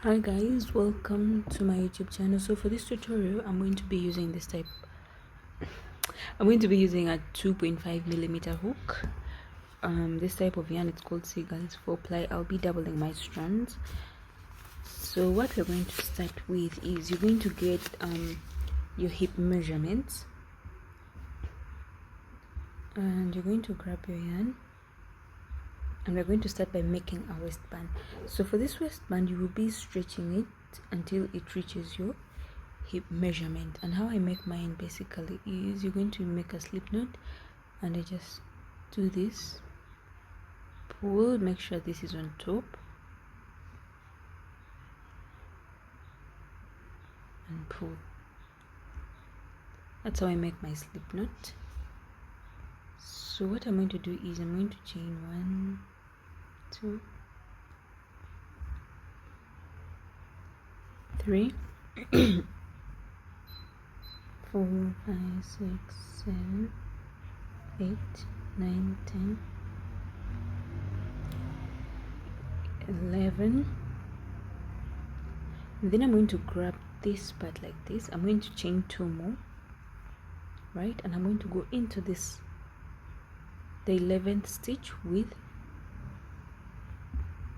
Hi guys, welcome to my YouTube channel. So for this tutorial I'm going to be using a 2.5 millimeter hook. This type of yarn, it's called Seagulls 4-ply. I'll be doubling my strands. So what we're going to start with is you're going to get your hip measurements, and you're going to grab your yarn, and we're going to start by making a waistband. So for this waistband you will be stretching it until it reaches your hip measurement. And how I make mine basically is you're going to make a slip knot, and I just do this, pull, make sure this is on top, and pull. That's how I make my slip knot. So what I'm going to do is I'm going to chain 1, 2, 3, 4, 5, 6, 7, 8, 9, 10, 11. And then I'm going to grab this part like this. I'm going to chain 2 more, right? And I'm going to go into this, the 11th stitch, with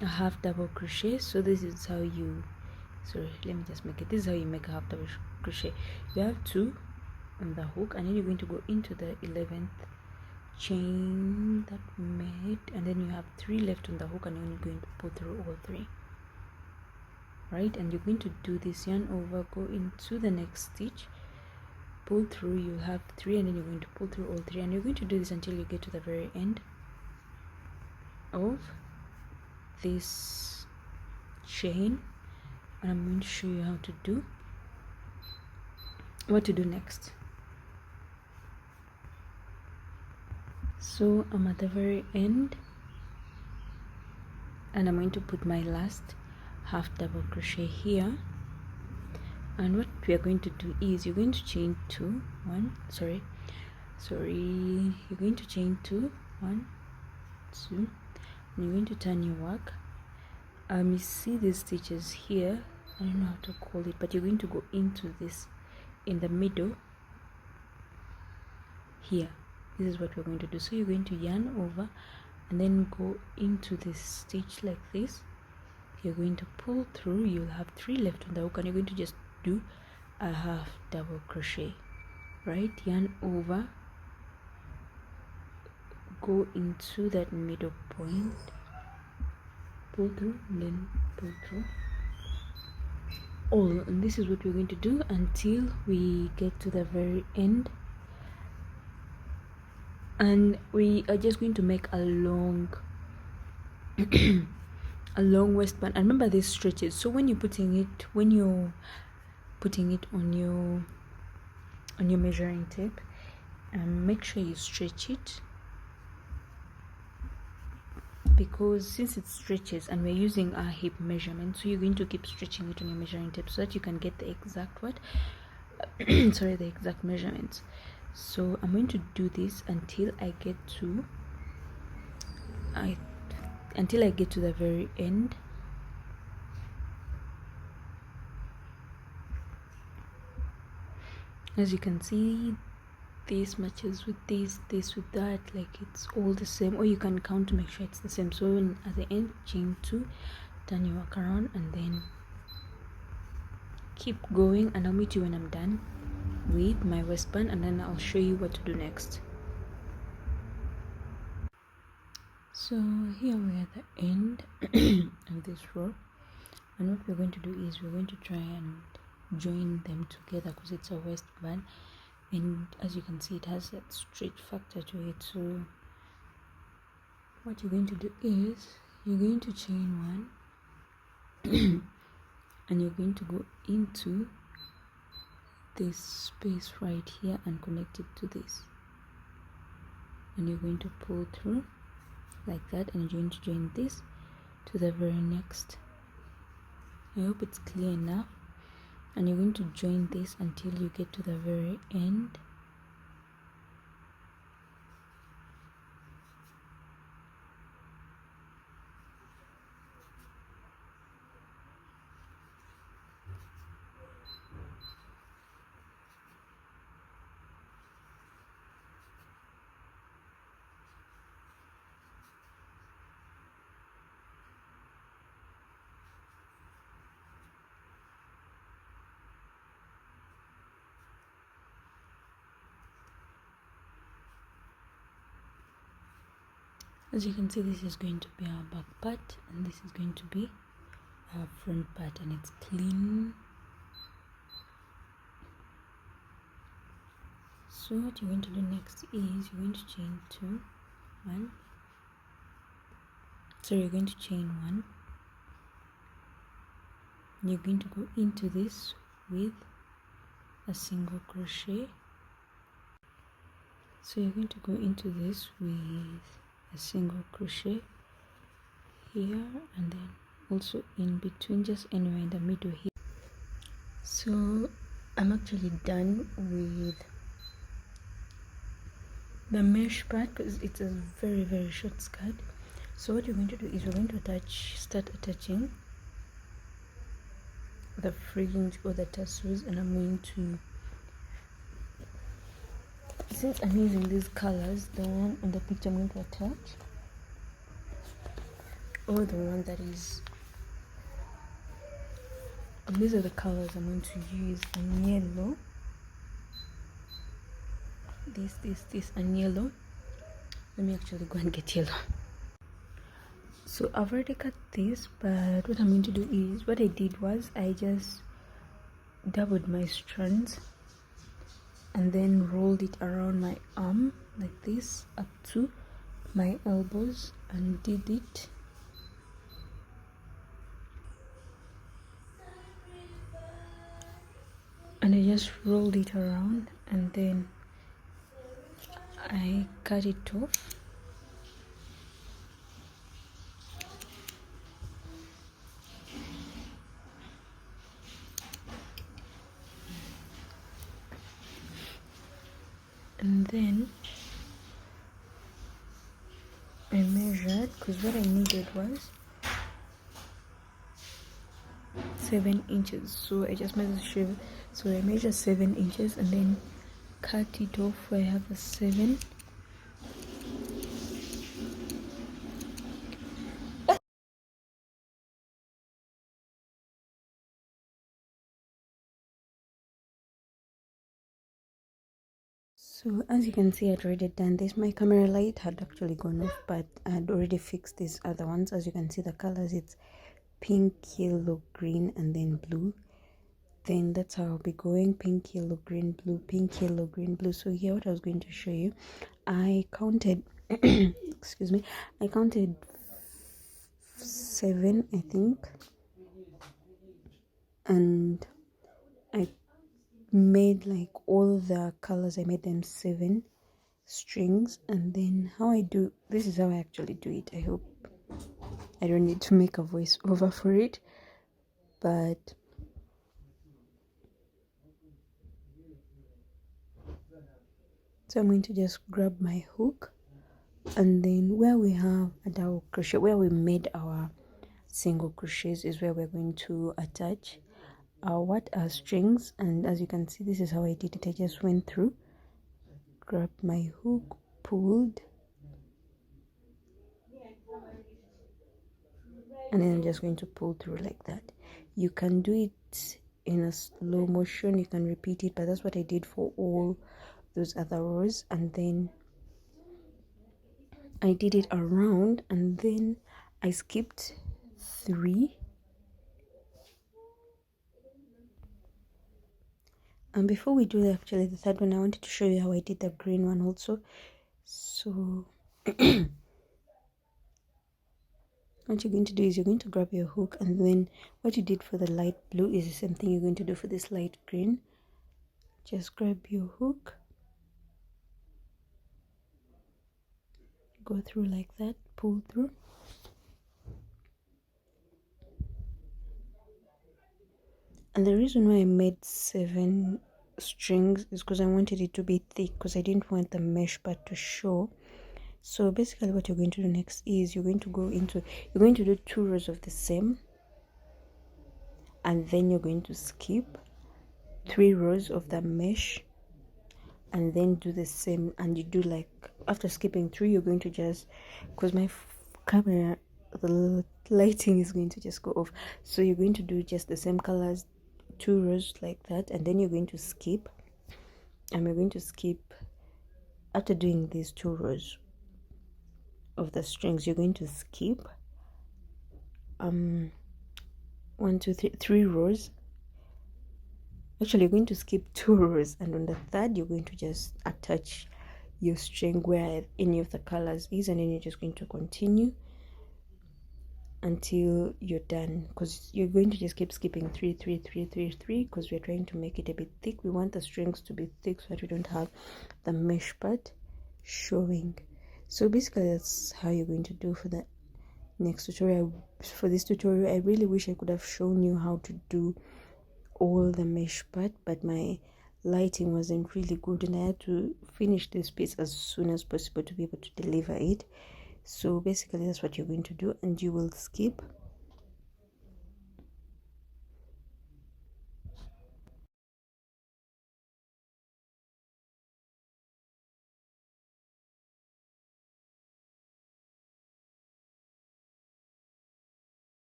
a half double crochet. So this is how you, sorry, let me just make it. This is how you make a half double crochet. You have 2 on the hook, and then you're going to go into the 11th chain that we made, and then you have 3 left on the hook, and then you're going to pull through all 3, right? And you're going to do this yarn over, go into the next stitch, pull through, you'll have 3, and then you're going to pull through all 3, and you're going to do this until you get to the very end of this chain. And I'm going to show you how to do what to do next. So I'm at the very end, and I'm going to put my last half double crochet here. And what we are going to do is you're going to chain 2, 1, you're going to chain 2, 1, 2, and you're going to turn your work. You see these stitches here, I don't know how to call it, but you're going to go into this in the middle here. This is what we're going to do. So you're going to yarn over and then go into this stitch like this. You're going to pull through, you'll have 3 left on the hook, and you're going to just do a half double crochet, right? Yarn over, go into that middle point, pull through, and then pull through all. And this is what we're going to do until we get to the very end. And we are just going to make a long a long waistband. And remember these stretches, so when you're putting it on your measuring tape, make sure you stretch it, because since it stretches and we're using our hip measurement, so you're going to keep stretching it on your measuring tape so that you can get the exact the exact measurements. So I'm going to do this until I get to the very end. As you can see, this matches with this with that, like it's all the same, or you can count to make sure it's the same. So at the end, chain 2, turn your work around, and then keep going, and I'll meet you when I'm done with my waistband, and then I'll show you what to do next. So here we're at the end of this row, and what we're going to do is we're going to try and join them together because it's a waistband, and as you can see, it has that straight factor to it. So what you're going to do is you're going to chain 1 and you're going to go into this space right here and connect it to this, and you're going to pull through like that, and you're going to join this to the very next. I hope it's clear enough. And you're going to join this until you get to the very end. As you can see, this is going to be our back part and this is going to be our front part, and it's clean. So what you're going to do next is you're going to chain one. So you're going to chain one. You're going to go into this with a single crochet. So you're going to go into this with a single crochet here, and then also in between, just anywhere in the middle here. So I'm actually done with the mesh part because it's a very short skirt. So what you're going to do is we're going to start attaching the fringe or the tassels, and I'm going to, since I'm using these colors, the one on the picture I'm going to attach, or the one that is, these are the colors I'm going to use, and yellow, this and yellow. Let me actually go and get yellow. So I've already cut this, but what I'm going to do is, what I did was I just doubled my strands and then rolled it around my arm like this up to my elbows and did it. And I just rolled it around and then I cut it off. And then I measured, because what I needed was 7 inches. So I just measured, so I measured 7 inches and then cut it off where I have a 7. So as you can see, I'd already done this. My camera light had actually gone off, but I'd already fixed these other ones. As you can see, the colors, it's pink, yellow, green, and then blue. Then that's how I'll be going: pink, yellow, green, blue, pink, yellow, green, blue. So here, what I was going to show you, I counted excuse me, I counted 7, I think, and I made like all the colors, I made them 7 strings. And then how I do this is how I actually do it. I hope I don't need to make a voice over for it, but so I'm going to just grab my hook, and then where we have a double crochet, where we made our single crochets, is where we're going to attach our strings. And as you can see, this is how I did it. I just went through, grabbed my hook, pulled, and then I'm just going to pull through like that. You can do it in a slow motion, you can repeat it, but that's what I did for all those other rows. And then I did it around, and then I skipped 3. And before we do actually the third one, I wanted to show you how I did the green one also. So what you're going to do is you're going to grab your hook, and then what you did for the light blue is the same thing you're going to do for this light green. Just grab your hook, go through like that, pull through, and the reason why I made 7 strings is because I wanted it to be thick, because I didn't want the mesh part to show. So basically what you're going to do next is you're going to do 2 rows of the same, and then you're going to skip 3 rows of the mesh, and then do the same. And you do like, after skipping 3, you're going to just, because my camera, the lighting is going to just go off, so you're going to do just the same colors, 2 rows like that, and then you're going to skip, and we're going to skip after doing these 2 rows of the strings, you're going to skip 1 2 3 3 rows. Actually, you're going to skip 2 rows, and on the third you're going to just attach your string where any of the colors is, and then you're just going to continue until you're done, because you're going to just keep skipping 3 3 3 3 3, because we're trying to make it a bit thick. We want the strings to be thick so that we don't have the mesh part showing. So basically that's how you're going to do for the next tutorial. For this tutorial, I really wish I could have shown you how to do all the mesh part, but my lighting wasn't really good, and I had to finish this piece as soon as possible to be able to deliver it. So basically that's what you're going to do, and you will skip